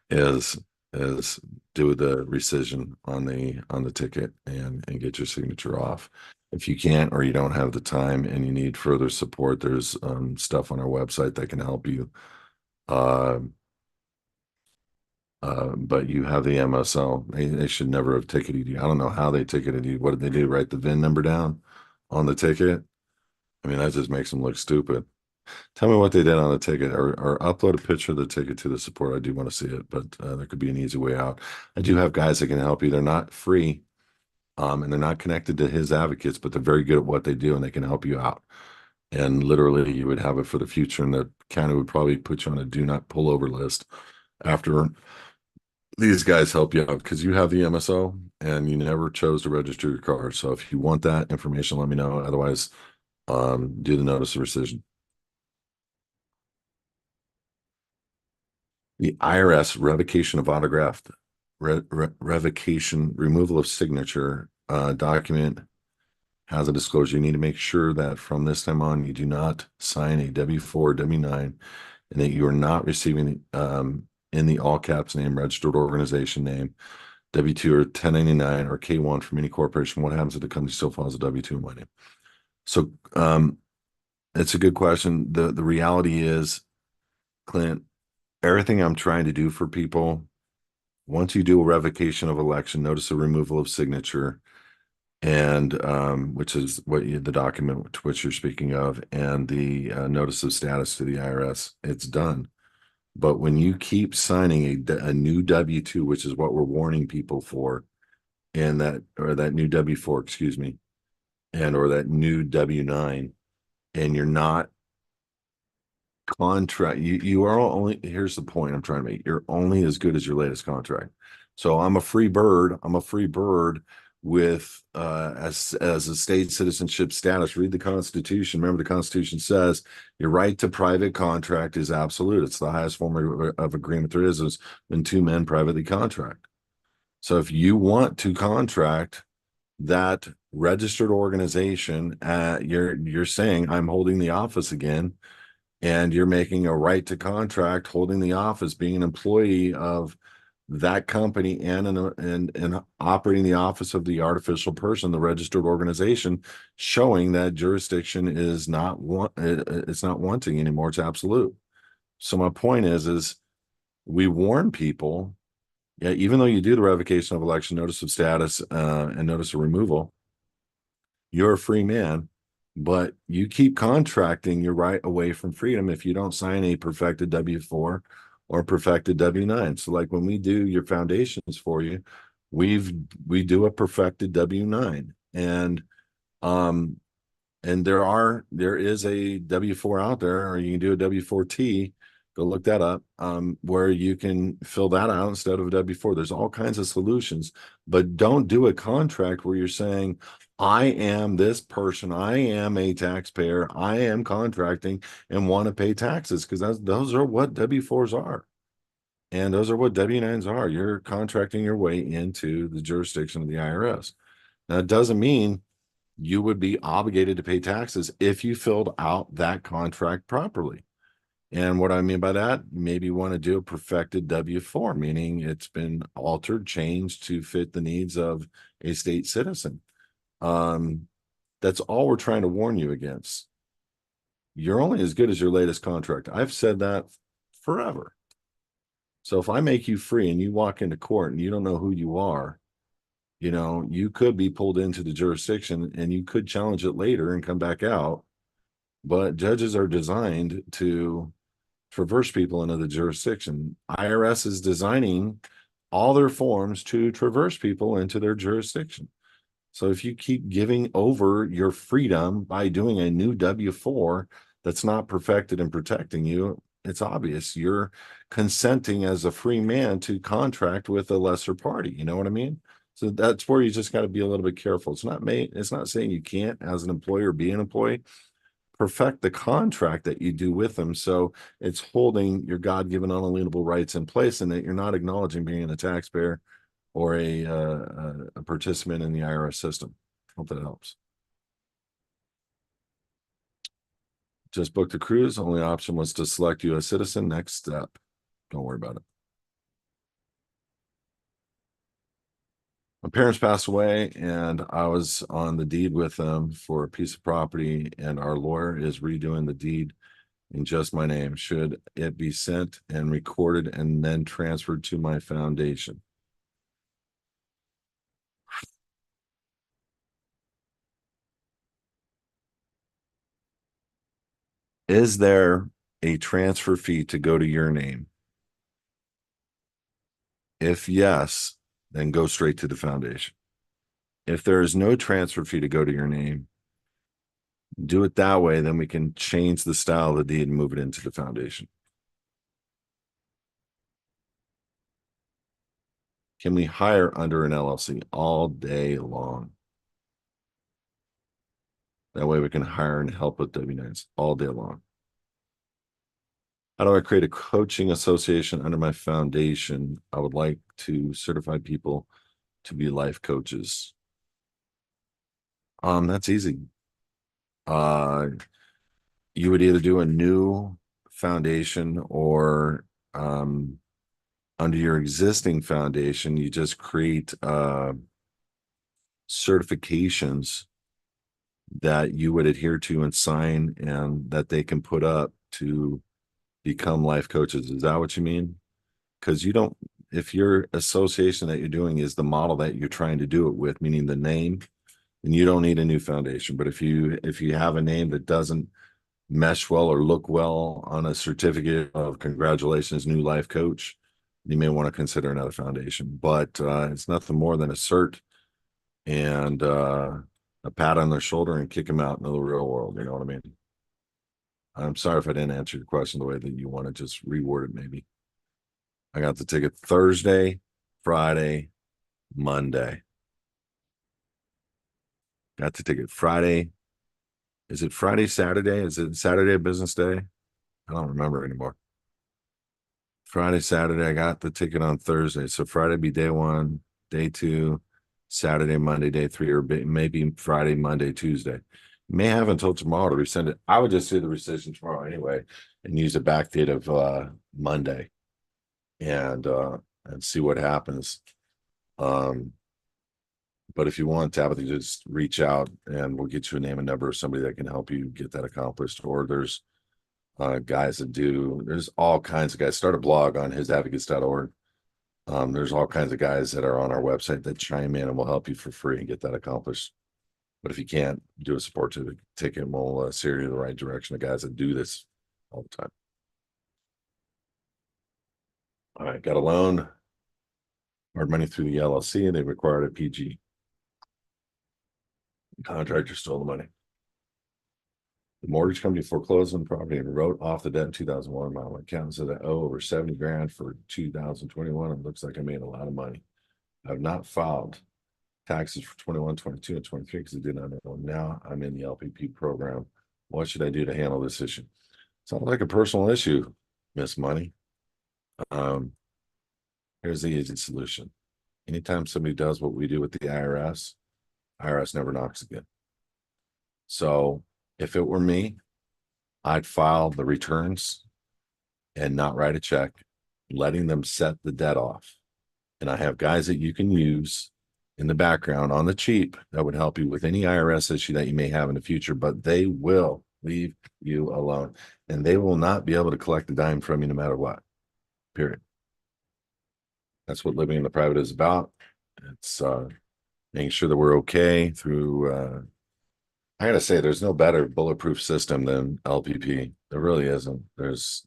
Speaker 1: is do the rescission on the ticket and get your signature off. If you can't or you don't have the time and you need further support, there's stuff on our website that can help you. But you have the MSO. They should never have ticketed you. I don't know how they ticketed you. What did they do? Write the VIN number down on the ticket? I mean, that just makes them look stupid. Tell me what they did on the ticket, or upload a picture of the ticket to the support. I do want to see it, but there could be an easy way out. I do have guys that can help you. They're not free, and they're not connected to HISAdvocates, but they're very good at what they do, and they can help you out. And literally, you would have it for the future, and the county would probably put you on a do not pull over list after these guys help you out, because you have the MSO and you never chose to register your car. So if you want that information, let me know. Otherwise, do the notice of rescission. The IRS revocation of autograph, revocation, removal of signature document has a disclosure. You need to make sure that from this time on, you do not sign a W-4 or W-9, and that you are not receiving in the all caps name, registered organization name, W-2 or 1099 or K-1 from any corporation. What happens if the company still files a W-2 in my name? So it's a good question. The reality is, Clint, everything I'm trying to do for people, once you do a revocation of election, notice of removal of signature, and which is the document to which you're speaking of, and the notice of status to the IRS, it's done. But when you keep signing a new W-2, which is what we're warning people for, and that new W-4, excuse me, or that new W-9, and you're not you are only, here's the point I'm trying to make, you're only as good as your latest contract. So I'm a free bird with as a state citizenship status. Read the Constitution. Remember, the Constitution says your right to private contract is absolute. It's the highest form of agreement there is when two men privately contract. So if you want to contract that registered organization, you're saying I'm holding the office again, and you're making a right to contract, holding the office, being an employee of that company, and operating the office of the artificial person, the registered organization, showing that jurisdiction is not it's not wanting anymore. It's absolute. So my point is we warn people, yeah, even though you do the revocation of election, notice of status, and notice of removal, you're a free man, but you keep contracting your right away from freedom if you don't sign a perfected W-4 or perfected W-9. So like when we do your foundations for you, we do a perfected W-9, and there is a W-4 out there, or you can do a W-4T. Go look that up, where you can fill that out instead of a W-4. There's all kinds of solutions, but don't do a contract where you're saying, I am this person. I am a taxpayer. I am contracting and want to pay taxes because those are what W-4s are. And those are what W-9s are. You're contracting your way into the jurisdiction of the IRS. Now, it doesn't mean you would be obligated to pay taxes if you filled out that contract properly. And what I mean by that, maybe you want to do a perfected W-4, meaning it's been altered, changed to fit the needs of a state citizen. Um, that's all we're trying to warn you against. You're only as good as your latest contract. I've said that forever. So if I make you free and you walk into court and you don't know who you are, you could be pulled into the jurisdiction and you could challenge it later and come back out. But judges are designed to traverse people into the jurisdiction. IRS is designing all their forms to traverse people into their jurisdiction. So if you keep giving over your freedom by doing a new W-4 that's not perfected and protecting you, it's obvious you're consenting as a free man to contract with a lesser party. You know what I mean? So that's where you just got to be a little bit careful. It's not saying you can't, as an employer, be an employee, perfect the contract that you do with them. So it's holding your God-given unalienable rights in place, and that you're not acknowledging being a taxpayer or a participant in the IRS system. Hope that helps. Just booked a cruise. Only option was to select U.S. citizen. Next step. Don't worry about it. My parents passed away, and I was on the deed with them for a piece of property, and our lawyer is redoing the deed in just my name. Should it be sent and recorded and then transferred to my foundation? Is there a transfer fee to go to your name? If yes, then go straight to the foundation. If there is no transfer fee to go to your name, do it that way. Then we can change the style of the deed and move it into the foundation. Can we hire under an LLC all day long? That way we can hire and help with W-9s all day long. How do I create a coaching association under my foundation? I would like to certify people to be life coaches. That's easy. Uh, you would either do a new foundation or under your existing foundation, you just create certifications that you would adhere to and sign and that they can put up to become life coaches. Is that what you mean? Because you don't, if your association that you're doing is the model that you're trying to do it with, meaning the name, then you don't need a new foundation. But if you have a name that doesn't mesh well or look well on a certificate of congratulations, new life coach, you may want to consider another foundation. But it's nothing more than a cert and a pat on their shoulder and kick them out into the real world. You know what I mean? I'm sorry if I didn't answer your question the way that you want to. Just reword it maybe. I got the ticket Thursday, Friday, Monday. Got the ticket Friday. Is it Friday, Saturday? Is it Saturday a business day? I don't remember anymore. Friday, Saturday. I got the ticket on Thursday. So Friday be day one, day two, Saturday, Monday, day three, or maybe Friday, Monday, Tuesday. May have until tomorrow to rescind it. I would just do the rescission tomorrow anyway and use a back date of Monday and see what happens. But if you want, Tabitha, just reach out and we'll get you a name and number of somebody that can help you get that accomplished. Or there's guys that there's all kinds of guys. Start a blog on HISAdvocates.org. There's all kinds of guys that are on our website that chime in and will help you for free and get that accomplished. But if you can't, do a support ticket and we'll steer you in the right direction of guys that do this all the time. All right, got a loan, hard money through the LLC, and they required a PG. The contractor stole the money. The mortgage company foreclosed on the property and wrote off the debt in 2001. My account said I owe over 70 grand for 2021. It looks like I made a lot of money. I've not filed taxes for 21, 22, and 23 because I did not know. Now I'm in the LPP program. What should I do to handle this issue? Sounds like a personal issue, Miss Money. Um, Here's the easy solution. Anytime somebody does what we do with the IRS never knocks again. So if it were me, I'd file the returns and not write a check, letting them set the debt off. And I have guys that you can use in the background on the cheap that would help you with any IRS issue that you may have in the future, but they will leave you alone and they will not be able to collect a dime from you no matter what. Period. That's what living in the private is about. It's making sure that we're okay through I gotta say, there's no better bulletproof system than LPP. There really isn't. There's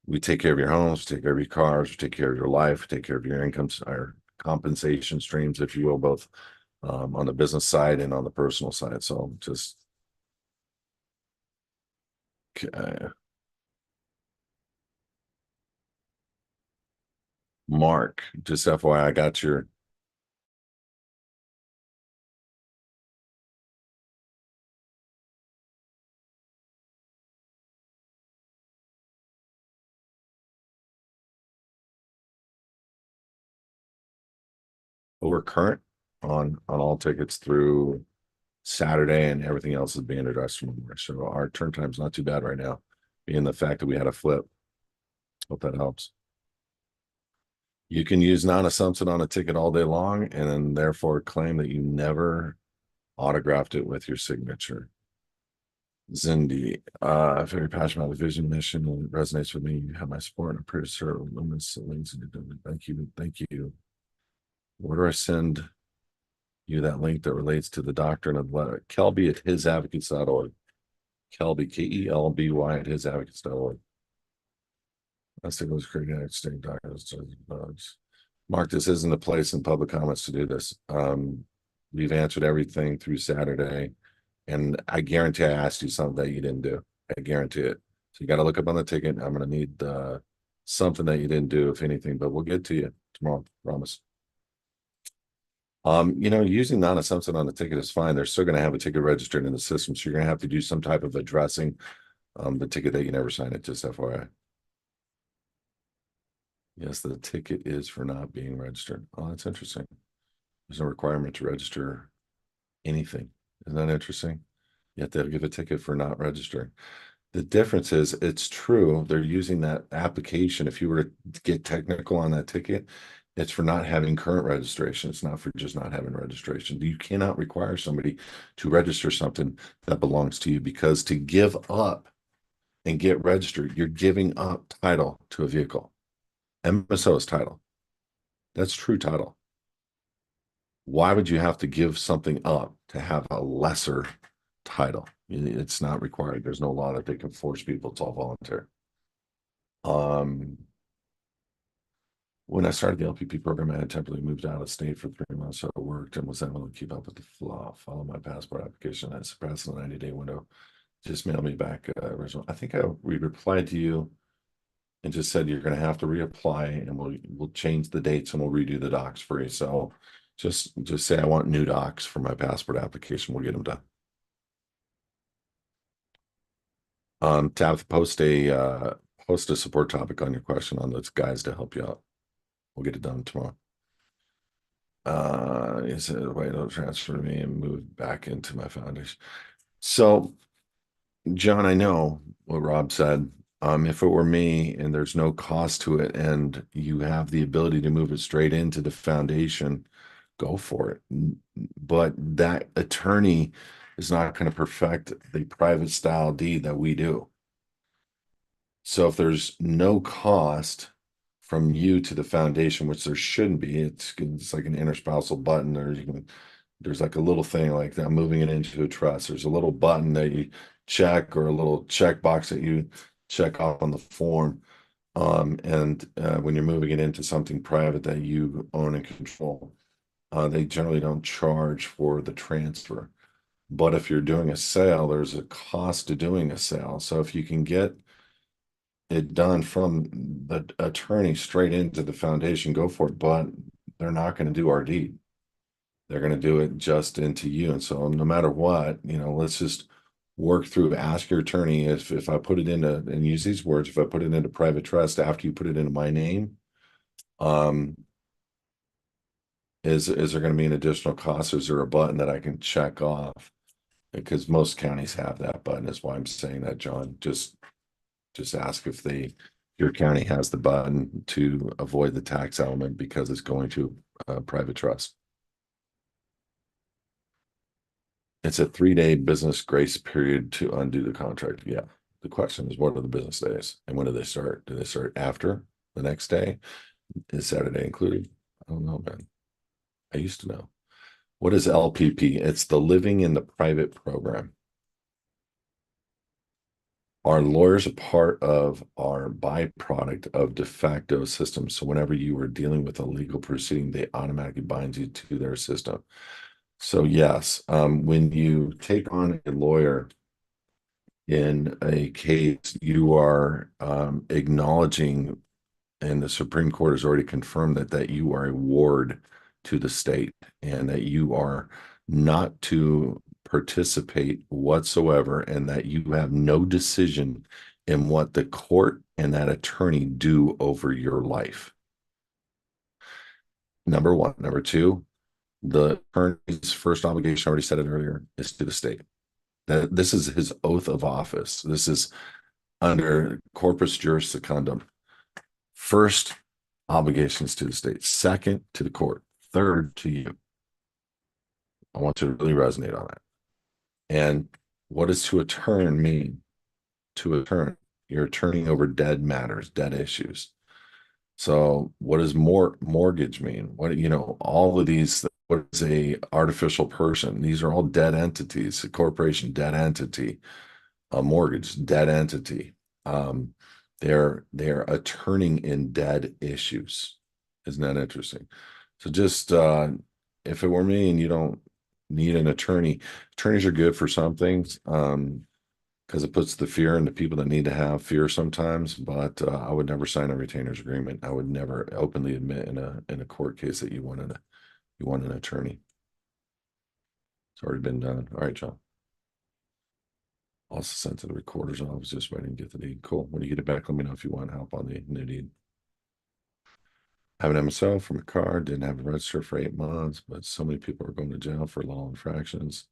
Speaker 1: we take care of your homes, take care of your cars, we take care of your life, take care of your incomes, our compensation streams, if you will, both on the business side and on the personal side. So just Mark, just FYI, I got your over current on all tickets through Saturday, and everything else is being addressed from March. So our turn time's not too bad right now, being the fact that we had a flip. Hope that helps. You can use non-assumption on a ticket all day long and then therefore claim that you never autographed it with your signature. Zindi, very passionate about the vision mission and it resonates with me. You have my support and I'm pretty sure luminous links. Thank you. Thank you. Where do I send you that link that relates to the doctrine of letter? Kelby at HISAdvocates.org. Kelby, KELBY at HISAdvocates.org. That's the most creating interesting documents. Mark, this isn't a place in public comments to do this. We've answered everything through Saturday, and I guarantee I asked you something that you didn't do. I guarantee it. So you got to look up on the ticket. I'm going to need something that you didn't do, if anything, but we'll get to you tomorrow. Promise. Using non-assumption on the ticket is fine. They're still going to have a ticket registered in the system, so you're going to have to do some type of addressing the ticket that you never signed it. Just FYI. Yes, the ticket is for not being registered. Oh, that's interesting. There's no requirement to register anything. Isn't that interesting? You have to give a ticket for not registering. The difference is it's true. They're using that application. If you were to get technical on that ticket, it's for not having current registration. It's not for just not having registration. You cannot require somebody to register something that belongs to you, because to give up and get registered, you're giving up title to a vehicle. MSO is title. That's true title. Why would you have to give something up to have a lesser title? It's not required. There's no law that they can force people. It's all voluntary. When I started the LPP program, I had temporarily moved out of state for 3 months. So I worked and was able to keep up with the flow, follow my passport application. I surpassed the 90-day window. Just mail me back original. I think we replied to you and just said you're going to have to reapply, and we'll change the dates and we'll redo the docs for you. So just say I want new docs for my passport application. We'll get them done. Tab, post a support topic on your question on those guys to help you out. We'll get it done tomorrow. He said, wait, it'll transfer me and move back into my foundation. So, John, I know what Rob said. If it were me and there's no cost to it and you have the ability to move it straight into the foundation, go for it. But that attorney is not going to perfect the private style deed that we do. So if there's no cost from you to the foundation, which there shouldn't be, it's like an interspousal button, or there's like a little thing like that, moving it into a trust. There's a little button that you check, or a little check box that you check off on the form. And when you're moving it into something private that you own and control, they generally don't charge for the transfer. But if you're doing a sale, there's a cost to doing a sale. So if you can get it done from the attorney straight into the foundation, go for it. But they're not going to do our deed. They're going to do it just into you. And so no matter what, let's just work through, ask your attorney if I put it into, and use these words, if I put it into private trust after you put it into my name, um, is there going to be an additional cost? Is there a button that I can check off? Because most counties have that button, is why I'm saying that, John. Just ask if your county has the button to avoid the tax element because it's going to a private trust. It's a 3-day business grace period to undo the contract. Yeah. The question is, what are the business days and when do they start? Do they start after the next day? Is Saturday included? I don't know, man. I used to know. What is LPP? It's the living in the private program. Our lawyers are part of our byproduct of de facto system. So whenever you are dealing with a legal proceeding, they automatically bind you to their system. So yes, when you take on a lawyer in a case, you are acknowledging, and the Supreme Court has already confirmed that you are a ward to the state and that you are not to participate whatsoever, and that you have no decision in what the court and that attorney do over your life. Number one. Number two, the attorney's first obligation, I already said it earlier, is to the state. That this is his oath of office. This is under corpus juris secundum. First, obligations to the state. Second, to the court. Third, to you. I want you to really resonate on that. And what does to attorney mean? To attorney, you're turning over dead matters, dead issues. So what does mortgage mean? All of these, what is a artificial person? These are all dead entities. A corporation, dead entity. A mortgage, dead entity. Um, they're attorneying in dead issues. Isn't that interesting? So just if it were me and you don't need an attorney, attorneys are good for some things, because it puts the fear into people that need to have fear sometimes. But I would never sign a retainer's agreement. I would never openly admit in a court case that you want an attorney. It's already been done. All right, John. Also sent to the recorder's office, just waiting to get the deed. Cool. When you get it back, let me know if you want help on the new deed. I have an MSO from a car, didn't have a register for 8 months, but so many people are going to jail for law infractions.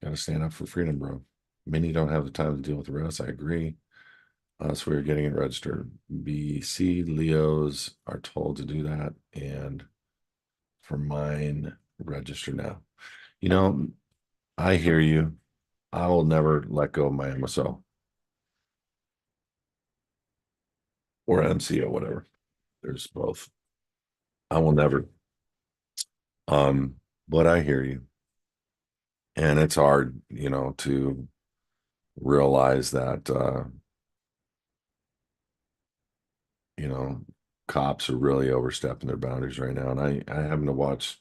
Speaker 1: Got to stand up for freedom, bro. Many don't have the time to deal with the rest. I agree. So we're getting it registered. BC Leos are told to do that. And for mine, register now. I hear you. I will never let go of my MSO or MCO, whatever. There's both. I will never. Um, but I hear you. And it's hard, to realize that you know, cops are really overstepping their boundaries right now. And I happen to watch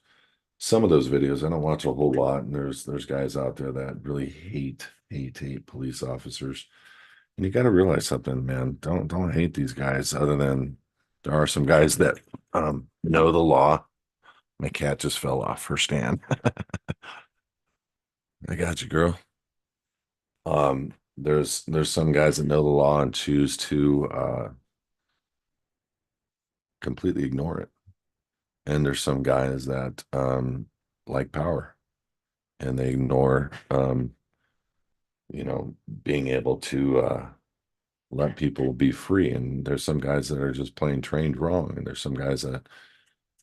Speaker 1: some of those videos. I don't watch a whole lot. And there's guys out there that really hate police officers. And you got to realize something, man. Don't hate these guys, other than there are some guys that know the law. My cat just fell off her stand. I got you, girl. There's some guys that know the law and choose to completely ignore it. And there's some guys that like power, and they ignore being able to let people be free. And there's some guys that are just plain trained wrong. And there's some guys that,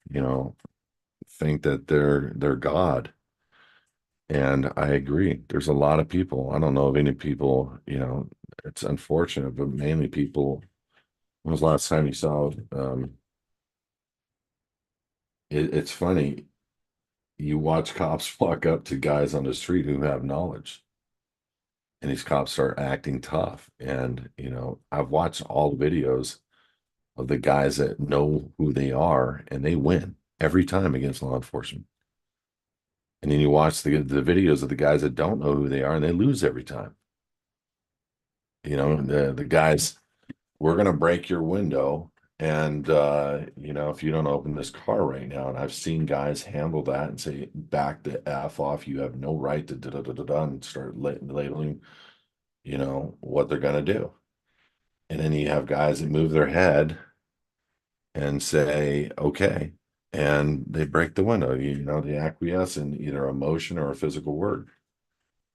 Speaker 1: you know, think that they're God. And I agree. There's a lot of people. I don't know of any people, it's unfortunate, but mainly people. When was the last time you saw it's funny, you watch cops walk up to guys on the street who have knowledge, and these cops start acting tough. And I've watched all the videos of the guys that know who they are, and they win every time against law enforcement. And then you watch the videos of the guys that don't know who they are, and they lose every time. The guys, we're gonna break your window, And if you don't open this car right now, and I've seen guys handle that and say, back the F off, you have no right to da da da da da and start labeling, what they're gonna do. And then you have guys that move their head and say, okay, and they break the window, they acquiesce in either a motion or a physical word.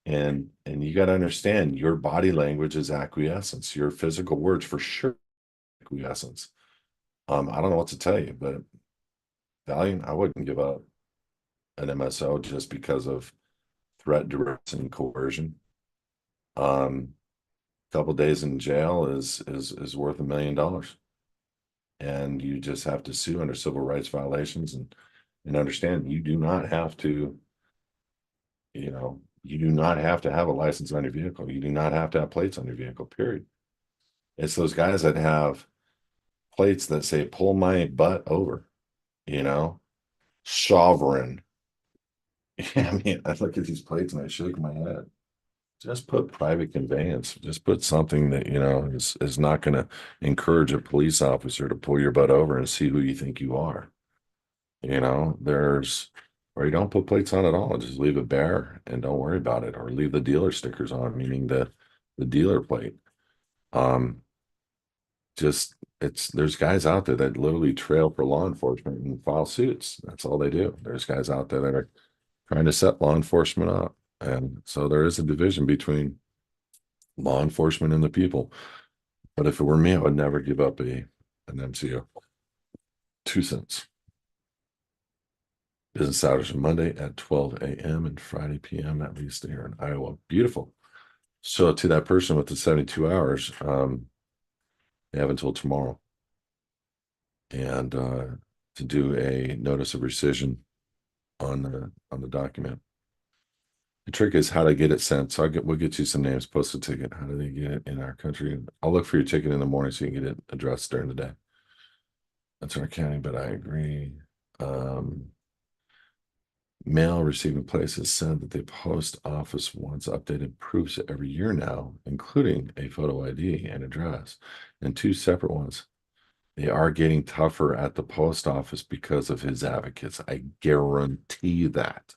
Speaker 1: And you got to understand your body language is acquiescence, your physical words for sure acquiescence. I don't know what to tell you, but Valiant, I wouldn't give up an MSO just because of threat, duress, and coercion. A couple days in jail is worth $1 million, and you just have to sue under civil rights violations and understand you do not have to have a license on your vehicle. You do not have to have plates on your vehicle, period. It's those guys that have plates that say pull my butt over, you know, sovereign. I mean, I look at these plates and I shake my head. Just put private conveyance. Just put something that, is not going to encourage a police officer to pull your butt over and see who you think you are. Or you don't put plates on at all. Just leave it bare and don't worry about it. Or leave the dealer stickers on, meaning the dealer plate. Um, there's guys out there that literally trail for law enforcement and file suits. That's all they do. There's guys out there that are trying to set law enforcement up. And so there is a division between law enforcement and the people. But if it were me, I would never give up an MCO. 2 cents. Business hours are Monday at 12 a.m. and Friday p.m. at least here in Iowa. Beautiful. So to that person with the 72 hours, they have until tomorrow and to do a notice of rescission on the document. The trick is how to get it sent. So we'll get you some names, post a ticket. How do they get it in our country? I'll look for your ticket in the morning so you can get it addressed during the day. That's our county, but I agree. Mail receiving places said that the post office wants updated proofs every year now, including a photo ID and address, and 2 separate ones. They are getting tougher at the post office because of HISAdvocates. I guarantee that.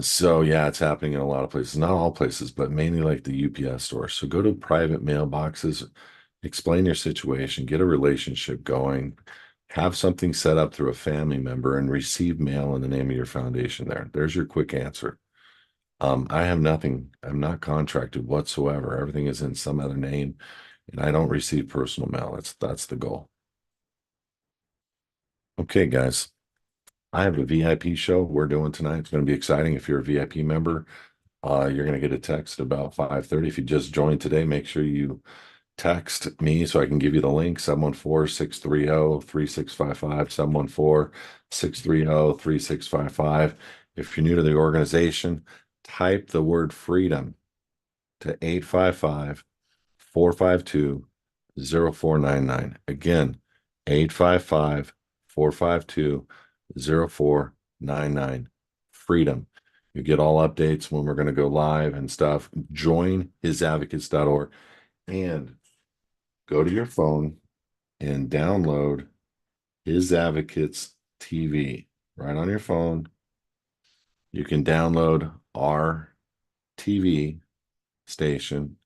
Speaker 1: So yeah, it's happening in a lot of places, not all places, but mainly like the UPS store. So go to private mailboxes, explain your situation, get a relationship going, have something set up through a family member, and receive mail in the name of your foundation there. There's your quick answer. I have nothing. I'm not contracted whatsoever. Everything is in some other name, and I don't receive personal mail. That's the goal. Okay, guys. I have a VIP show we're doing tonight. It's going to be exciting. If you're a VIP member, you're going to get a text about 5:30. If you just joined today, make sure you text me so I can give you the link, 714-630-3655, 714-630-3655. If you're new to the organization, type the word freedom to 855-452-0499. Again, 855-452-0499. Freedom. You get all updates when we're going to go live and stuff. Join hisadvocates.org and go to your phone and download HISAdvocates TV right on your phone. You can download our TV station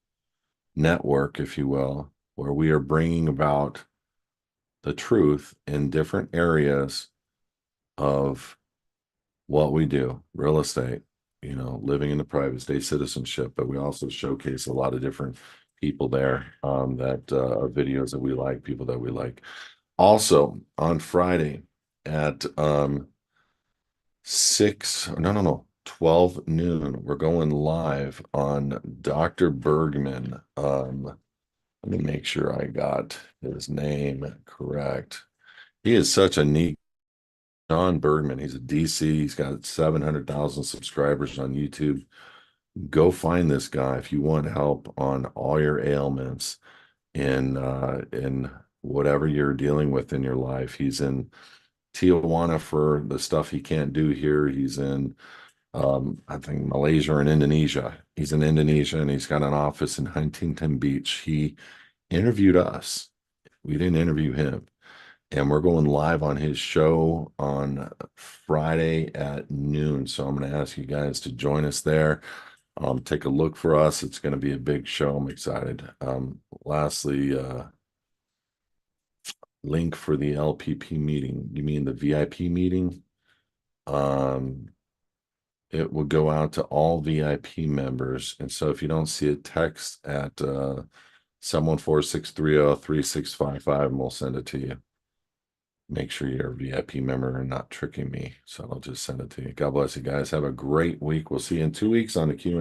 Speaker 1: network, if you will, where we are bringing about the truth in different areas of what we do, real estate, living in the private state, citizenship, but we also showcase a lot of different people there that are videos that we like, people that we like. Also on Friday at 12 noon, we're going live on Dr. Bergman. Let me make sure I got his name correct. He is such a neat John Bergman. He's a DC. He's got 700,000 subscribers on YouTube. Go find this guy if you want help on all your ailments in whatever you're dealing with in your life. He's in Tijuana for the stuff he can't do here. He's in I think Malaysia and Indonesia. He's in Indonesia and he's got an office in Huntington Beach. He interviewed us. We didn't interview him. And we're going live on his show on Friday at noon. So I'm going to ask you guys to join us there. Take a look for us. It's going to be a big show. I'm excited. Lastly, link for the LPP meeting. You mean the VIP meeting? Um, it will go out to all VIP members. And so if you don't see it, text at 714-630-3655 and we'll send it to you. Make sure you're a VIP member and not tricking me. So I'll just send it to you. God bless you guys. Have a great week. We'll see you in 2 weeks on the Q&A.